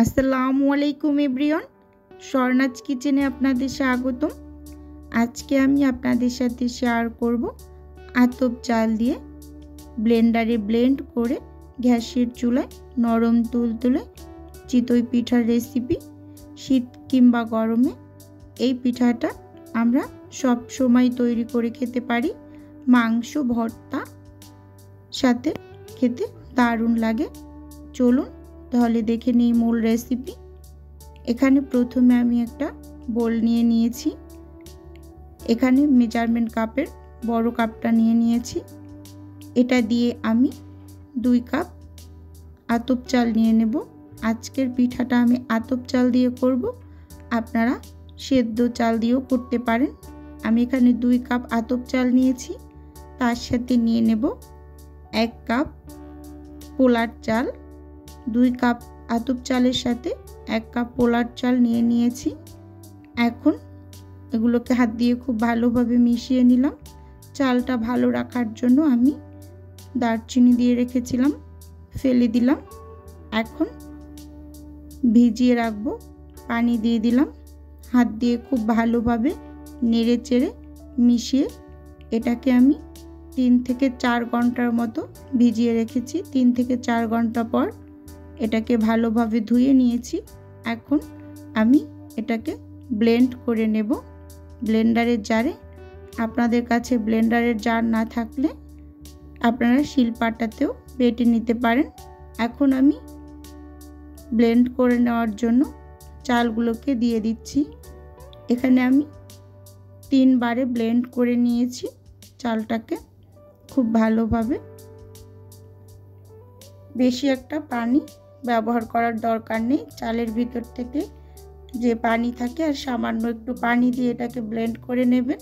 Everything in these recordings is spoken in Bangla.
আসসালামু আলাইকুম এভরিওয়ান, স্বর্ণাজ কিচেনে আপনাদের স্বাগতম। আজকে আমি আপনাদের সাথে শেয়ার করব আতপ চাল দিয়ে ব্লেন্ডারে ব্লেন্ড করে গ্যাসের চুলায় নরম তুলতুলে চিতই পিঠার রেসিপি। শীত কিংবা গরমে এই পিঠাটা আমরা সব সময় তৈরি করে খেতে পারি। মাংস ভর্তা সাথে খেতে দারুণ লাগে। চলুন তাহলে দেখে নিই মূল রেসিপি। এখানে প্রথমে আমি একটা বোল নিয়ে নিয়েছি। এখানে মেজারমেন্ট কাপের বড় কাপটা নিয়ে নিয়েছি। এটা দিয়ে আমি 2 কাপ আতপ চাল নিয়ে নেব। আজকের পিঠাটা আমি আতপ চাল দিয়ে করব, আপনারা সেদ্ধ চাল দিয়েও করতে পারেন। আমি এখানে 2 কাপ আতপ চাল নিয়েছি। তার সাথে নিয়ে নেব 1 কাপ পোলার চাল। 2 কাপ আতপ চালের সাথে 1 কাপ পোলার চাল নিয়ে নিয়েছি। এখন এগুলোকে হাত দিয়ে খুব ভালোভাবে মিশিয়ে নিলাম। চালটা ভালো রাখার জন্য আমি দারচিনি দিয়ে রেখেছিলাম, ফেলে দিলাম। এখন ভিজিয়ে রাখবো, পানি দিয়ে দিলাম। হাত দিয়ে খুব ভালোভাবে নেড়ে চেড়ে মিশিয়ে এটাকে আমি 3 থেকে 4 ঘন্টার মতো ভিজিয়ে রেখেছি। 3 থেকে 4 ঘন্টা পর এটাকে ভালোভাবে ধুয়ে নিয়েছি। এখন আমি এটাকে ব্লেন্ড করে নেব ব্লেন্ডারের জারে। আপনাদের কাছে ব্লেন্ডারের জার না থাকলে আপনারা শিলপাটাতেও বেটে নিতে পারেন। এখন আমি ব্লেন্ড করে নেওয়ার জন্য চালগুলোকে দিয়ে দিচ্ছি। এখানে আমি 3 বারে ব্লেন্ড করে নিয়েছি চালটাকে খুব ভালোভাবে। বেশি একটা পানি ব্যবহার করার দরকার নেই। চালের ভিতর থেকে যে পানি থাকে আর সামান্য একটু পানি দিয়ে এটাকে ব্লেন্ড করে নেবেন।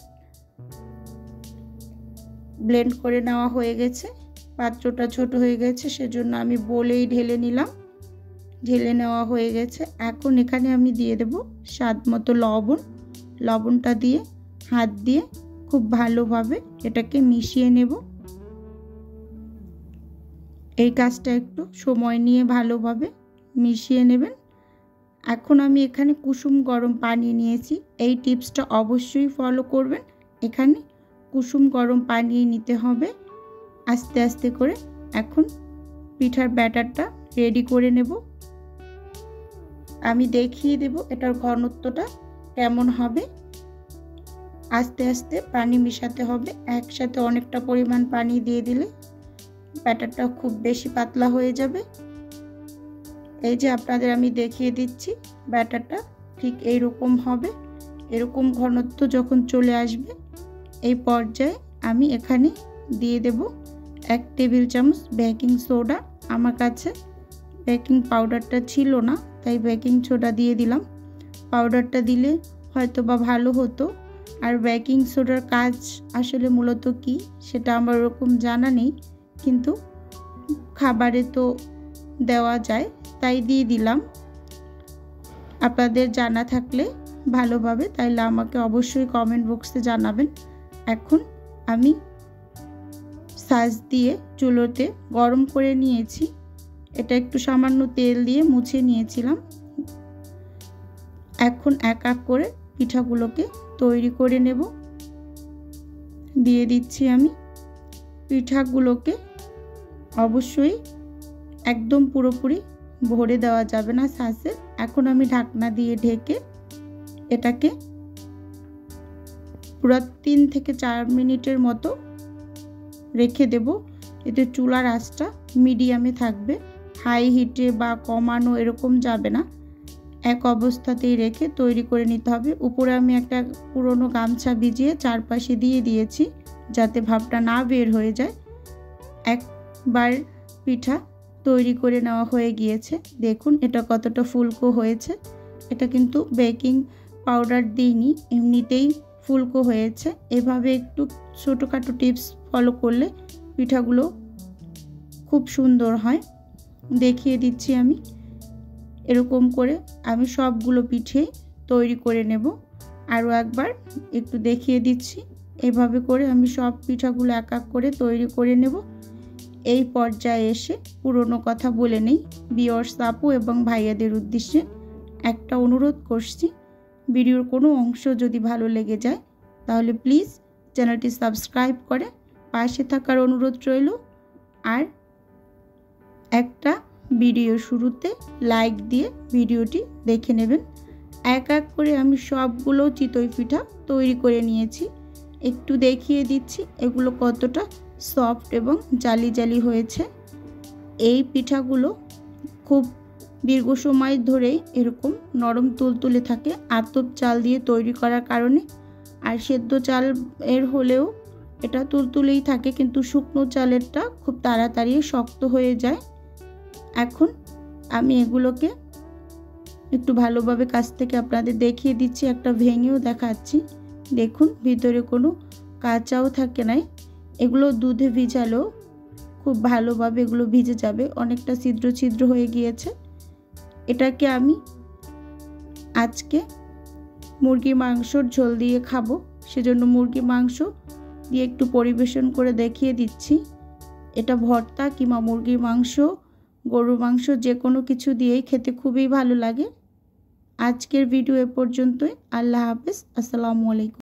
ব্লেন্ড করে নেওয়া হয়ে গেছে। পাত্রটা ছোট হয়ে গেছে, সেজন্য আমি বলেই ঢেলে নিলাম। ঢেলে নেওয়া হয়ে গেছে। এখন এখানে আমি দিয়ে দেব স্বাদ মতো লবণ। লবণটা দিয়ে হাত দিয়ে খুব ভালোভাবে এটাকে মিশিয়ে নেব। এই কাজটা একটু সময় নিয়ে ভালোভাবে মিশিয়ে নেবেন। এখন আমি এখানে কুসুম গরম পানি নিয়েছি। এই টিপসটা অবশ্যই ফলো করবেন। এখানে কুসুম গরম পানি নিতে হবে আস্তে আস্তে করে। এখন পিঠার ব্যাটারটা রেডি করে নেব। আমি দেখিয়ে দেব এটার ঘনত্বটা কেমন হবে। আস্তে আস্তে পানি মেশাতে হবে। একসাথে অনেকটা পরিমাণ পানি দিয়ে দিলে ব্যাটারটা খুব বেশি পাতলা হয়ে যাবে। এই যে আপনাদের আমি দেখিয়ে দিচ্ছি, ব্যাটারটা ঠিক এইরকম হবে। এরকম ঘনত্ব যখন চলে আসবে এই পর্যায়ে আমি এখানে দিয়ে দেব 1 টেবিল চামচ বেকিং সোডা। আমার কাছে বেকিং পাউডারটা ছিল না, তাই বেকিং সোডা দিয়ে দিলাম। পাউডারটা দিলে হয়তো বা ভালো হতো। আর বেকিং সোডার কাজ আসলে মূলত কি সেটা আমার ওরকম জানা নেই, কিন্তু খাবারে তো দেওয়া যায় তাই দিয়ে দিলাম। আপনাদের জানা থাকলে ভালোভাবে তাইলে আমাকে অবশ্যই কমেন্ট বক্সে জানাবেন। এখন আমি সাজ দিয়ে চুলোতে গরম করে নিয়েছি। এটা একটু সামান্য তেল দিয়ে মুছে নিয়েছিলাম। এখন এক এক করে পিঠাগুলোকে তৈরি করে নেব। দিয়ে দিচ্ছি আমি পিঠাগুলোকে। অবশ্যই একদম পুরোপুরি ভরে দেওয়া যাবে না সাজে। এখন আমি ঢাকনা দিয়ে ঢেকে এটাকে পুরো 3 থেকে 4 মিনিটের মতো রেখে দেব। এতে চুলার আঁচটা মিডিয়ামে থাকবে, হাই হিটে বা কমানো এরকম যাবে না। এক অবস্থাতেই রেখে তৈরি করে নিতে হবে। উপরে আমি একটা পুরনো গামছা ভিজিয়ে চারপাশে দিয়ে দিয়েছি যাতে ভাপটা না বের হয়ে যায়। একবার পিঠা তৈরি করে নেওয়া হয়ে গিয়েছে। দেখুন এটা কতটা ফুলকো হয়েছে। এটা কিন্তু বেকিং পাউডার দিইনি, এমনিতেই ফুলকো হয়েছে। এভাবে একটু ছোটোখাটো টিপস ফলো করলে পিঠাগুলো খুব সুন্দর হয়। দেখিয়ে দিচ্ছি আমি। এরকম করে আমি সবগুলো পিঠে তৈরি করে নেব। আরও একবার একটু দেখিয়ে দিচ্ছি। এভাবে করে আমি সব পিঠাগুলো এক এক করে তৈরি করে নেব। এই পর্যায়ে এসে পুরনো কথা বলে নেই। ভিউয়ার্স আপু এবং ভাইয়াদের উদ্দেশ্যে একটা অনুরোধ করছি, ভিডিওর কোনো অংশ যদি ভালো লেগে যায় তাহলে প্লিজ চ্যানেলটি সাবস্ক্রাইব করে পাশে থাকার অনুরোধ রইল। আর একটা ভিডিও শুরুতে লাইক দিয়ে ভিডিওটি দেখে নেবেন। এক এক করে আমি সবগুলো চিতই পিঠা তৈরি করে নিয়েছি, একটু দেখিয়ে দিচ্ছি এগুলো কতটা সফট এবং জালি জালি হয়েছে। এই পিঠাগুলো খুব দীর্ঘ সময় ধরেই এরকম নরম তুলতুলে থাকে আতপ চাল দিয়ে তৈরি করার কারণে। আর সেদ্ধ চাল এর হলেও এটা তুলতুলেই থাকে, কিন্তু শুকনো চালেরটা খুব তাড়াতাড়ি শক্ত হয়ে যায়। এখন আমি এগুলোকে একটু ভালোভাবে কাছ থেকে আপনাদের দেখিয়ে দিচ্ছি, একটা ভেঙেও দেখাচ্ছি। দেখুন ভিতরে কোনো কাঁচাও থাকে নাই। এগুলো দুধে ভিজালেও খুব ভালোভাবে এগুলো ভিজে যাবে, অনেকটা ছিদ্র ছিদ্র হয়ে গিয়েছে। এটাকে আমি আজকে মুরগি মাংসর ঝোল দিয়ে খাবো, সেজন্য মুরগি মাংস দিয়ে একটু পরিবেশন করে দেখিয়ে দিচ্ছি। এটা ভর্তা কিংবা মুরগির মাংস, গরুর মাংস যে কোনো কিছু দিয়েই খেতে খুবই ভালো লাগে। আজকের ভিডিও এ পর্যন্তই। আল্লাহ হাফেজ, আসসালামু আলাইকুম।